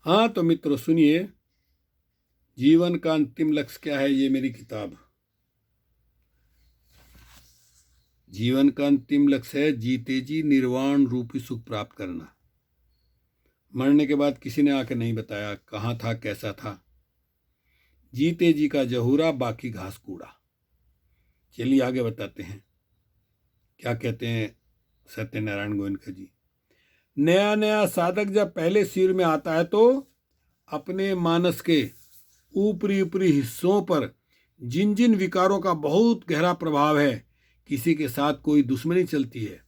हाँ तो मित्रों सुनिए, जीवन का अंतिम लक्ष्य क्या है, ये मेरी किताब। जीवन का अंतिम लक्ष्य है जीते जी निर्वाण रूपी सुख प्राप्त करना। मरने के बाद किसी ने आकर नहीं बताया कहाँ था कैसा था। जीते जी का जहूरा बाकी घास कूड़ा। चलिए आगे बताते हैं क्या कहते हैं सत्यनारायण गोयनका जी। नया नया साधक जब पहले शिविर में आता है तो अपने मानस के ऊपरी ऊपरी हिस्सों पर जिन जिन विकारों का बहुत गहरा प्रभाव है, किसी के साथ कोई दुश्मनी चलती है,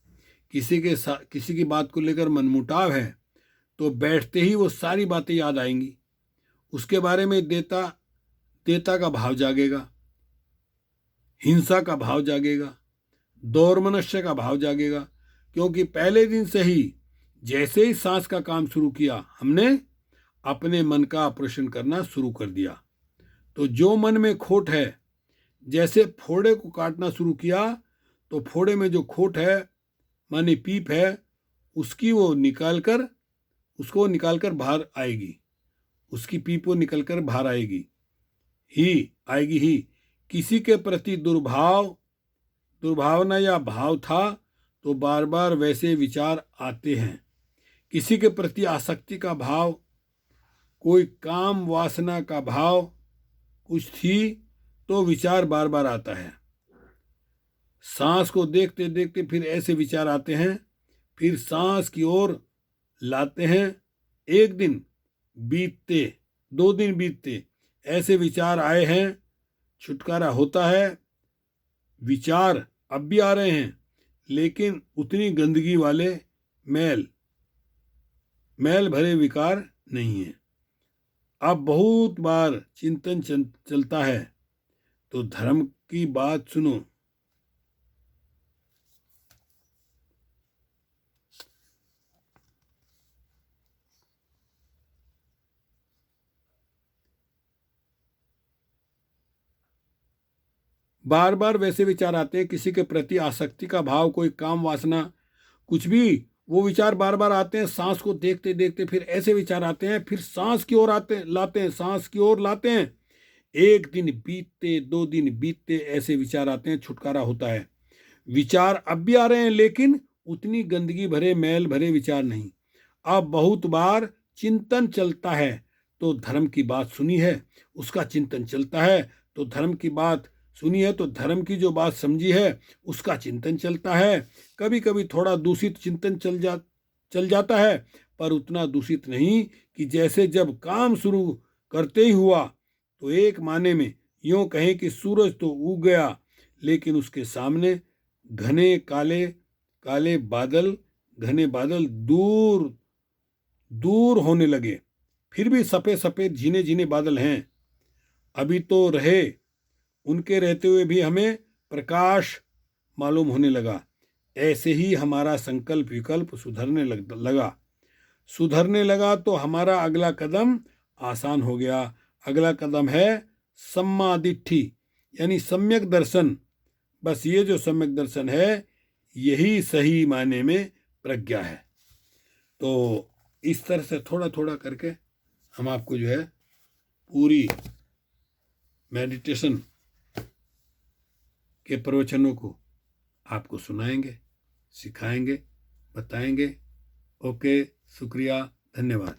किसी की बात को लेकर मनमुटाव है, तो बैठते ही वो सारी बातें याद आएंगी। उसके बारे में देता का भाव जागेगा, हिंसा का भाव जागेगा, दौर्मनस्य का भाव जागेगा। क्योंकि पहले दिन से ही जैसे ही सांस का काम शुरू किया, हमने अपने मन का ऑपरेशन करना शुरू कर दिया। तो जो मन में खोट है, जैसे फोड़े को काटना शुरू किया तो फोड़े में जो खोट है माने पीप है, उसको निकालकर बाहर आएगी। उसकी पीप को निकलकर बाहर आएगी ही। किसी के प्रति दुर्भावना या भाव था तो बार बार वैसे विचार आते हैं। किसी के प्रति आसक्ति का भाव, कोई काम वासना का भाव कुछ थी तो विचार बार बार आता है। सांस को देखते देखते फिर ऐसे विचार आते हैं, फिर सांस की ओर लाते हैं। एक दिन बीतते, 2 दिन बीतते, ऐसे विचार आए हैं, छुटकारा होता है। विचार अब भी आ रहे हैं, लेकिन उतनी गंदगी वाले मैल भरे विकार नहीं है। अब बहुत बार चिंतन चलता है तो धर्म की बात सुनो। बार बार वैसे विचार आते हैं, किसी के प्रति आसक्ति का भाव, कोई काम वासना, कुछ भी, वो विचार बार बार आते हैं। सांस को देखते देखते फिर ऐसे विचार आते हैं, फिर सांस की ओर सांस की ओर लाते हैं। 1 दिन बीतते, 2 दिन बीतते, ऐसे विचार आते हैं, छुटकारा होता है। विचार अब भी आ रहे हैं, लेकिन उतनी गंदगी भरे मैल भरे विचार नहीं। अब बहुत बार चिंतन चलता है तो धर्म की बात सुनी है, उसका चिंतन चलता है तो धर्म की बात सुनी है, तो धर्म की जो बात समझी है उसका चिंतन चलता है। कभी कभी थोड़ा दूषित चिंतन चल जाता है, पर उतना दूषित नहीं कि जैसे जब काम शुरू करते ही हुआ तो एक माने में यूं कहें कि सूरज तो उग गया, लेकिन उसके सामने घने काले काले बादल दूर दूर होने लगे। फिर भी सफेद सफेद झीने झीने बादल हैं, अभी तो रहे। उनके रहते हुए भी हमें प्रकाश मालूम होने लगा। ऐसे ही हमारा संकल्प विकल्प सुधरने लगा तो हमारा अगला कदम आसान हो गया। अगला कदम है सम्मादिट्ठी, यानी सम्यक दर्शन। बस ये जो सम्यक दर्शन है, यही सही मायने में प्रज्ञा है। तो इस तरह से थोड़ा थोड़ा करके हम आपको जो है पूरी मेडिटेशन के प्रवचनों को आपको सुनाएंगे, सिखाएंगे, बताएंगे। ओके, शुक्रिया, धन्यवाद।